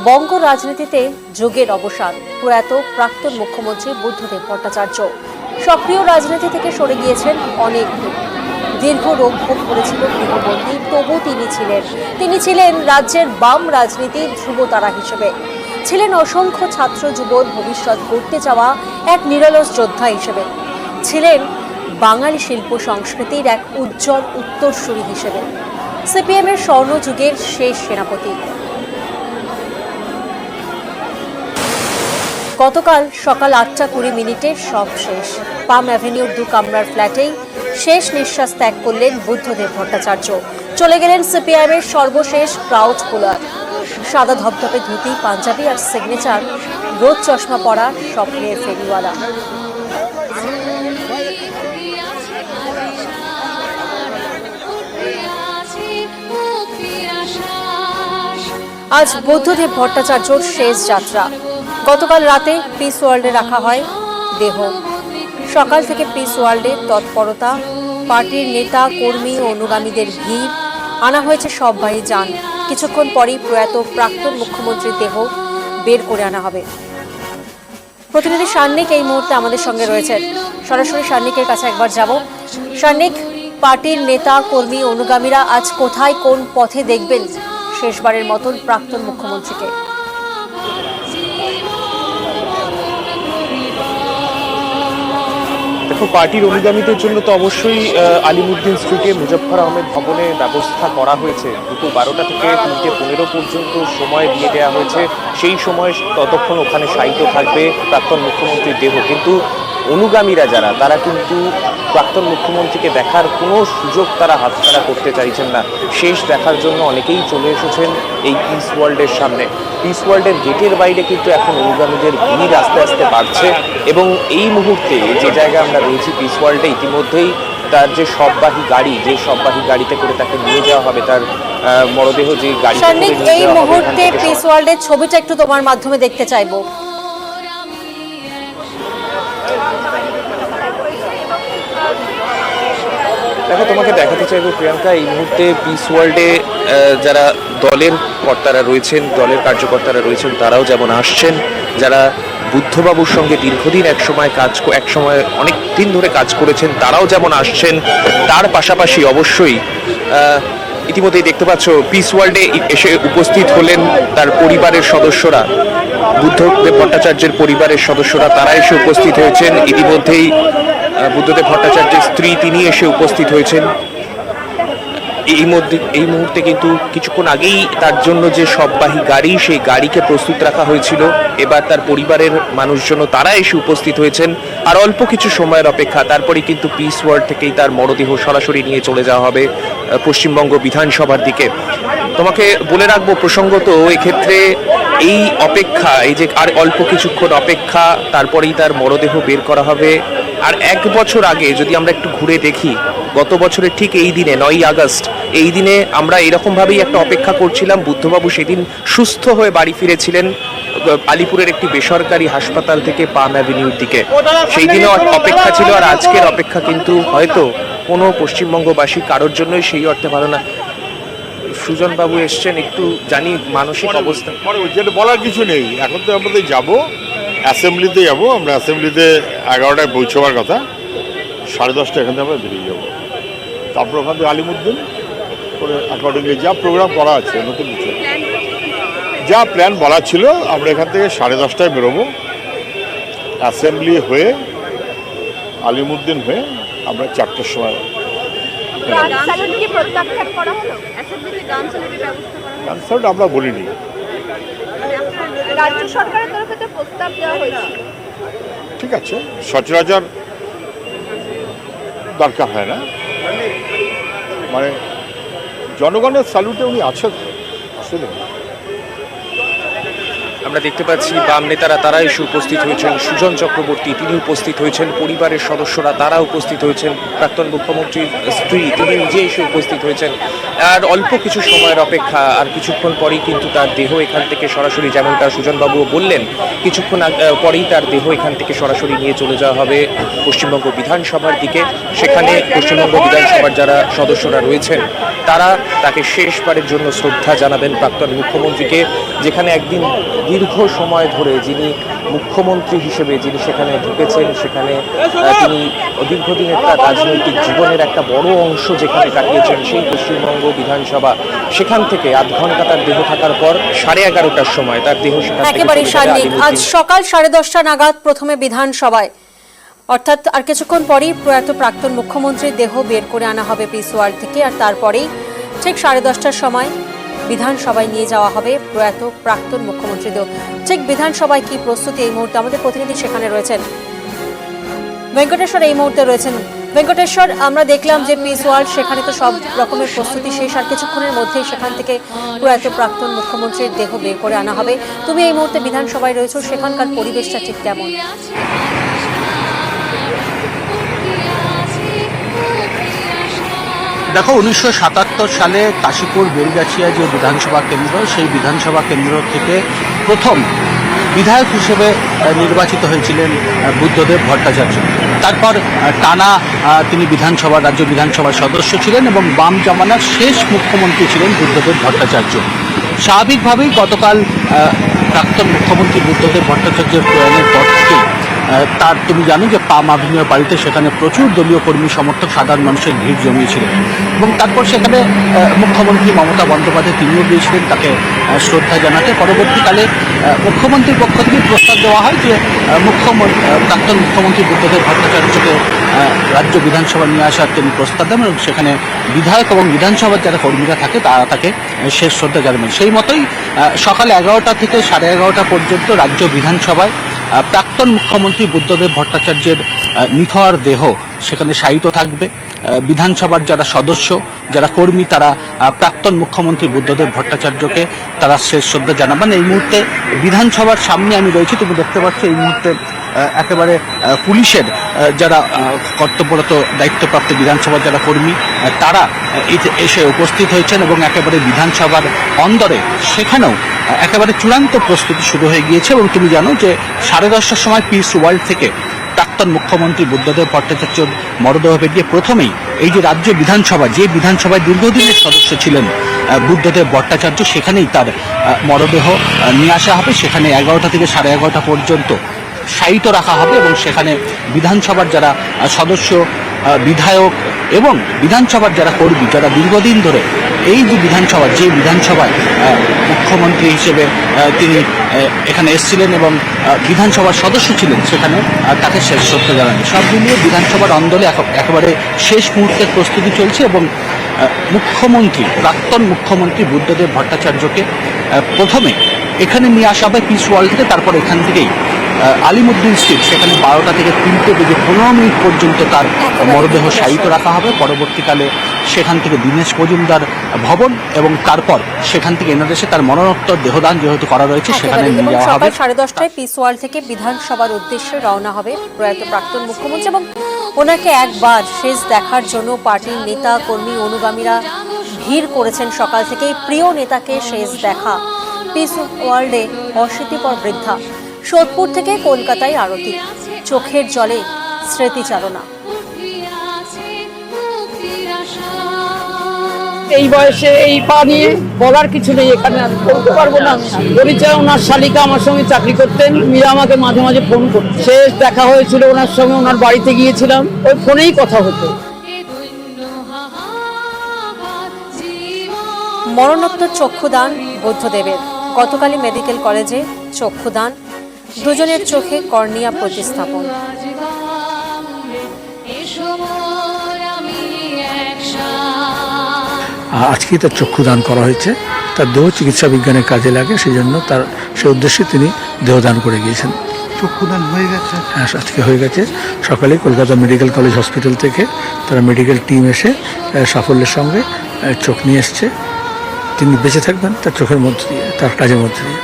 বঙ্গ রাজনীতিতে যুগের অবসান, প্রয়াত প্রাক্তন মুখ্যমন্ত্রী বুদ্ধদেব ভট্টাচার্য সক্রিয় রাজনীতি থেকে সরে গিয়েছেন অনেক দিন। দীর্ঘ রোগ ভোগ করেছিল গৃহবন্দী, তবু তিনি ছিলেন রাজ্যের বাম রাজনীতির ধ্রুবতারা হিসেবে, ছিলেন অসংখ্য ছাত্র যুবর ভবিষ্যৎ গড়তে চাওয়া এক নিরলস যোদ্ধা হিসেবে, ছিলেন বাঙালি শিল্প সংস্কৃতির এক উজ্জ্বল উত্তরসূরি হিসেবে, সিপিএমের স্বর্ণযুগের শেষ সেনাপতি। গতকাল সকাল 8:20 সব শেষ। পাম অ্যাভিনিউর 2 কামরার ফ্ল্যাটেই শেষ নিঃশ্বাস ত্যাগ করলেন বুদ্ধদেব ভট্টাচার্য। চলে গেলেন সিপিআইএমের সর্বশেষ ক্রাউড পুলার। সাদা ধবধবে ধুতি, পাঞ্জাবি আর সিগনেচার রোদ চশমা পরা স্বপ্নের ফেরিওয়ালা। আজ বুদ্ধদেব ভট্টাচার্যর শেষ যাত্রা। গতকাল রাতে পিস ওয়ার্ল্ডে রাখা হয় দেহ। সকাল থেকে পিস ওয়ার্ল্ডে তৎপরতা, পার্টির নেতা কর্মী ও অনুগামীদের ভিড়, আনা হয়েছে সববাহী যান। কিছুক্ষণ পরেই প্রয়াত প্রাক্তন মুখ্যমন্ত্রীর দেহ বের করে আনা হবে। প্রতিনিধি সান্নিক এই মুহূর্তে আমাদের সঙ্গে রয়েছেন। সরাসরি সান্নিকের কাছে একবার যাব। সান্নিক, পার্টির নেতা কর্মী অনুগামীরা আজ কোথায় কোন পথে দেখবেন শেষবারের মতন প্রাক্তন মুখ্যমন্ত্রীকে? দেখো, পার্টির অনুগামীদের জন্য তো অবশ্যই আলিমুদ্দিন স্ট্রিটে মুজফ্ফর আহমেদ ভবনে ব্যবস্থা করা হয়েছে। দুপুর 12টা থেকে 3:15 পর্যন্ত সময় দিয়ে দেওয়া হয়েছে। সেই সময় ততক্ষণ ওখানে শায়িত থাকবে প্রাক্তন মুখ্যমন্ত্রীর দেহ। কিন্তু অনুগামীরা যারা, তারা কিন্তু প্রাক্তন মুখ্যমন্ত্রীকে দেখার কোনো সুযোগ তারা হাতছাড়া করতে চাইছেন না। শেষ দেখার জন্য অনেকেই চলে এসেছেন এই পিস ওয়ার্ল্ডের সামনে। পিস ওয়ার্ল্ডের গেটের বাইরে কিন্তু এখন অনুগামীদের ভিড় আস্তে আস্তে বাড়ছে এবং এই মুহূর্তে যে জায়গায় আমরা রয়েছি পিস ওয়ার্ল্ডে, ইতিমধ্যেই তার যে সববাহী গাড়িতে করে তাকে নিয়ে যাওয়া হবে, তার মরদেহ যে গাড়ি। এই মুহূর্তে পিস ওয়ার্ল্ডের ছবিটা একটু তোমার মাধ্যমে দেখতে চাইবো। দেখো, তোমাকে দেখাতে চাইবো প্রিয়াঙ্কা, এই মুহূর্তে পিস ওয়ার্ল্ডে যারা দলের কর্তারা রয়েছেন, দলের কার্যকর্তারা রয়েছেন, তারাও যেমন আসছেন, যারা বুদ্ধবাবুর সঙ্গে দীর্ঘদিন একসময় অনেক দিন ধরে কাজ করেছেন, তারাও যেমন আসছেন, তার পাশাপাশি অবশ্যই ইতিমধ্যেই দেখতে পাচ্ছ পিস ওয়ার্ল্ডে এসে উপস্থিত হলেন তার পরিবারের সদস্যরা, বুদ্ধদেব ভট্টাচার্যের পরিবারের সদস্যরা, তারা এসে উপস্থিত হয়েছেন। ইতিমধ্যেই বুদ্ধদেব ভট্টাচার্যের স্ত্রী, তিনি এসে উপস্থিত হয়েছেন। এই মুহূর্তে কিন্তু কিছুক্ষণ আগেই তার জন্য যে সববাহী গাড়ি, সেই গাড়িকে প্রস্তুত রাখা হয়েছিল। এবার তার পরিবারের মানুষজন তারা এসে উপস্থিত হয়েছেন। আর অল্প কিছু সময়ের অপেক্ষা, তারপরে কিন্তু পিস ওয়ার্ল্ড থেকেই তার মরদেহ সরাসরি নিয়ে চলে যাওয়া হবে পশ্চিমবঙ্গ বিধানসভার দিকে। তোমাকে বলে রাখবো প্রসঙ্গত, এক্ষেত্রে এই অপেক্ষা, এই যে আর অল্প কিছুক্ষণ অপেক্ষা, তারপরেই তার মরদেহ বের করা হবে। আর 1 বছর আগে যদি আমরা একটু ঘুরে দেখি, গত বছরের ঠিক এই দিনে 9ই আগস্ট, এই দিনে আমরা এরকমভাবেই একটা অপেক্ষা করছিলাম। বুদ্ধবাবু সেদিন সুস্থ হয়ে বাড়ি ফিরেছিলেন আলিপুরের একটি বেসরকারি হাসপাতাল থেকে পাম অ্যাভিনিউর দিকে। সেই দিনও অপেক্ষা ছিল, আর আজকের অপেক্ষা কিন্তু হয়তো কোনো পশ্চিমবঙ্গবাসী কারোর জন্যই সেই অর্থে ভালো না। সুজন বাবু এসছেন, একটু জানি মানসিক অবস্থা। যেটা বলার কিছু নেই, এখন তো আমাদের যাবো অ্যাসেম্বলিতে যাবো। আমরা অ্যাসেম্বলিতে 11টায় পৌঁছবার কথা, 10:30 এখান থেকে আমরা বেরিয়ে যাবো। তারপর ওখান থেকে আলিমুদ্দিন করে অ্যাকর্ডিংলি যা প্রোগ্রাম করা আছে, নতুন কিছু যা প্ল্যান বলা ছিল, আমরা এখান থেকে 10:30টায় বেরোবো। অ্যাসেম্বলি হয়ে আলিমুদ্দিন হয়ে আমরা 4টার সময়। গান সাউন্ড আমরা বলিনি, রাজ্য সরকারের তরফে তো প্রস্তাব দেওয়া হয়েছে। ঠিক আছে, সচরাচর দরকার হয় না, মানে জনগণের স্যালুটে উনি আছেন আসলে। আমরা দেখতে পাচ্ছি বাম নেতারা তারা এসে উপস্থিত হয়েছেন, সুজন চক্রবর্তী তিনি উপস্থিত হয়েছেন, পরিবারের সদস্যরা তারা উপস্থিত হয়েছেন, প্রাক্তন মুখ্যমন্ত্রীর স্ত্রী তিনি নিজে এসে উপস্থিত হয়েছেন। আর অল্প কিছু সময়ের অপেক্ষা, আর কিছুক্ষণ পরেই কিন্তু তার দেহ এখান থেকে সরাসরি, যেমনটা সুজনবাবুও বললেন, কিছুক্ষণ পরেই তার দেহ এখান থেকে সরাসরি নিয়ে চলে যাওয়া হবে পশ্চিমবঙ্গ বিধানসভার দিকে। সেখানে পশ্চিমবঙ্গ বিধানসভার যারা সদস্যরা রয়েছেন তারা তাকে শেষবারের জন্য শ্রদ্ধা জানাবেন প্রাক্তন মুখ্যমন্ত্রীকে, যেখানে একদিন দীর্ঘ সময় ধরে যিনি মুখ্যমন্ত্রী হিসেবে যিনি সেখানে ঢুকেছেন, সেখানে তিনি দীর্ঘদিনের তার রাজনৈতিক জীবনের একটা বড় অংশ যেখানে কাটিয়েছেন সেই পশ্চিমবঙ্গ বিধানসভা, সেখান থেকে আধ ঘন্টা তার দেহ থাকার পর 11:30টার সময় তার দেহ সেখান থেকে একেবারে চলে যাবে সার্বিক আজ আলিমুদ্দিন। সকাল 10:30টা নাগাদ প্রথমে বিধানসভায়, অর্থাৎ আর কিছুক্ষণ পরেই প্রয়াত প্রাক্তন মুখ্যমন্ত্রীর দেহ বের করে আনা হবে পিস ওয়ার্ল্ড থেকে, আর তারপরেই ঠিক 10:30টার সময় বিধানসভায় নিয়ে যাওয়া হবে প্রয়াত প্রাক্তন মুখ্যমন্ত্রী দেহ। ঠিক বিধানসভায় কি প্রস্তুতি এই মুহূর্তে, আমাদের প্রতিনিধি সেখানে রয়েছেন ভেঙ্কটেশ্বর, এই মুহূর্তে রয়েছেন ভেঙ্কটেশ্বর। আমরা দেখলাম যে পিস ওয়ার্ল্ড সেখানে তো সব রকমের প্রস্তুতি শেষ, আর কিছুক্ষণের মধ্যেই সেখান থেকে প্রয়াত প্রাক্তন মুখ্যমন্ত্রীর দেহ বের করে আনা হবে। তুমি এই মুহূর্তে বিধানসভায় রয়েছো, সেখানকার পরিবেশটা ঠিক কেমন? দেখো, 1977 সালে কাশীপুর বেলগাছিয়া যে বিধানসভা কেন্দ্র, সেই বিধানসভা কেন্দ্র থেকে প্রথম বিধায়ক হিসেবে নির্বাচিত হয়েছিলেন বুদ্ধদেব ভট্টাচার্য। তারপর টানা তিনি রাজ্য বিধানসভার সদস্য ছিলেন এবং বাম জামানার শেষ মুখ্যমন্ত্রী ছিলেন বুদ্ধদেব ভট্টাচার্য। স্বাভাবিকভাবেই গতকাল প্রাক্তন মুখ্যমন্ত্রী বুদ্ধদেব ভট্টাচার্যের প্রয়াণের পর থেকেই তার, তুমি জানো যে পাম আভিনিউ বাড়িতে সেখানে প্রচুর দলীয় কর্মী সমর্থক সাধারণ মানুষের ভিড় জমিয়েছিলেন এবং তারপর সেখানে মুখ্যমন্ত্রী মমতা বন্দ্যোপাধ্যায় তিনিও গিয়েছিলেন তাকে শ্রদ্ধা জানাতে। পরবর্তীকালে মুখ্যমন্ত্রীর পক্ষ থেকে প্রস্তাব দেওয়া হয় যে প্রাক্তন মুখ্যমন্ত্রী বুদ্ধদেব ভট্টাচার্যকে রাজ্য বিধানসভা নিয়ে আসার তিনি প্রস্তাব দেন এবং সেখানে বিধায়ক এবং বিধানসভার যারা কর্মীরা থাকে তারা তাকে শেষ শ্রদ্ধা জানাবেন। সেই মতোই সকাল 11টা থেকে 11:30 পর্যন্ত রাজ্য বিধানসভায় প্রাক্তন মুখ্যমন্ত্রী বুদ্ধদেব ভট্টাচার্যের নিথর দেহ সেখানে শায়িত থাকবে। বিধানসভার যারা সদস্য, যারা কর্মী, তারা প্রাক্তন মুখ্যমন্ত্রী বুদ্ধদেব ভট্টাচার্যকে তারা শেষ শ্রদ্ধা জানাবেন। এই মুহূর্তে বিধানসভার সামনে আমি রয়েছি, তুমি দেখতে পাচ্ছ এই মুহূর্তে একেবারে পুলিশের যারা কর্তব্যরত দায়িত্বপ্রাপ্ত বিধানসভার যারা কর্মী তারা এসে উপস্থিত হয়েছেন এবং একেবারে বিধানসভার অন্দরে সেখানেও একেবারে চূড়ান্ত প্রস্তুতি শুরু হয়ে গিয়েছে। এবং তুমি জানো যে 10:30টার সময় পিস ওয়ার্ল্ড থেকে প্রাক্তন মুখ্যমন্ত্রী বুদ্ধদেব ভট্টাচার্যর মরদেহ বেরিয়ে প্রথমেই এই যে রাজ্য বিধানসভা, যে বিধানসভায় দীর্ঘদিনের সদস্য ছিলেন বুদ্ধদেব ভট্টাচার্য, সেখানেই তার মরদেহ নিয়ে আসা হবে। সেখানে 11টা থেকে 11:30 পর্যন্ত শায়িত রাখা হবে এবং সেখানে বিধানসভার যারা সদস্য, বিধায়ক এবং বিধানসভার যারা কর্মী, যারা দীর্ঘদিন ধরে এই যে বিধানসভায় মুখ্যমন্ত্রী হিসেবে তিনি এখানে এসেছিলেন এবং বিধানসভার সদস্য ছিলেন, সেখানে তাকে শেষ শ্রদ্ধা জানানো। সব মিলিয়ে বিধানসভার অন্দরে একেবারে শেষ মুহূর্তের প্রস্তুতি চলছে এবং প্রাক্তন মুখ্যমন্ত্রী বুদ্ধদেব ভট্টাচার্যকে প্রথমে এখানে নিয়ে আসা হবে পিস ওয়ার্ল্ড থেকে, তারপর এখান থেকেই আলিমুদ্দিন স্ট্রিট, সেখানে 12টা থেকে 3টে বেজে 15 মিনিট পর্যন্ত তার মরদেহ শায়িত রাখা হবে। পরবর্তীকালে সেখান থেকে দীনেশ মজুমদার ভবন এবং তারপর সেখান থেকে এনাদেশে তার মরণোত্তর দেহদান যেহেতু করা রয়েছে সেখানে নিয়ে যাওয়া হবে। সকাল 10:30টায় পিস ওয়ার্ল্ড থেকে বিধানসভার উদ্দেশ্যে রওনা হবে প্রয়াত প্রাক্তন মুখ্যমন্ত্রী এবং ওনাকে একবার শেষ দেখার জন্য পার্টির নেতা কর্মী অনুগামীরা ভিড় করেছেন সকাল থেকেই। প্রিয় নেতাকে শেষ দেখা, পিস ওয়ার্ল্ডে অশীতিপর বৃদ্ধা, সোদপুর থেকে কলকাতায় আরতি, চোখের জলে স্মৃতিচারণা। এই বয়সে এই পা নিয়ে বলার কিছু নেই, এখানে আমি বলতে পারবো না। পরিচয়, ওনার শালিকা আমার সঙ্গে চাকরি করতেন, মীরা আমাকে মাঝে মাঝে ফোন করত। শেষ দেখা হয়েছিল ওনার সঙ্গে, ওনার বাড়িতে গিয়েছিলাম, ওই ফোনেই কথা হতো। মরণোত্তর চক্ষুদান বুদ্ধদেবের, গতকালই মেডিকেল কলেজে চক্ষুদান, দুজনের চোখে কর্নিয়া প্রতিস্থাপন। আজকেই তার চক্ষুদান করা হয়েছে, তার দেহ চিকিৎসা বিজ্ঞানের কাজে লাগে, সেই জন্য সে উদ্দেশ্যে তিনি দেহদান করে গিয়েছেন। চক্ষুদান হয়ে গেছে? হ্যাঁ, আজকে হয়ে গেছে। সকালে কলকাতা মেডিকেল কলেজ হসপিটাল থেকে তারা মেডিকেল টিম এসে সাফল্যের সঙ্গে চোখ নিয়ে এসছে। তিনি বেঁচে থাকবেন তার চোখের মধ্যে দিয়ে, তার কাজের মধ্যে দিয়ে।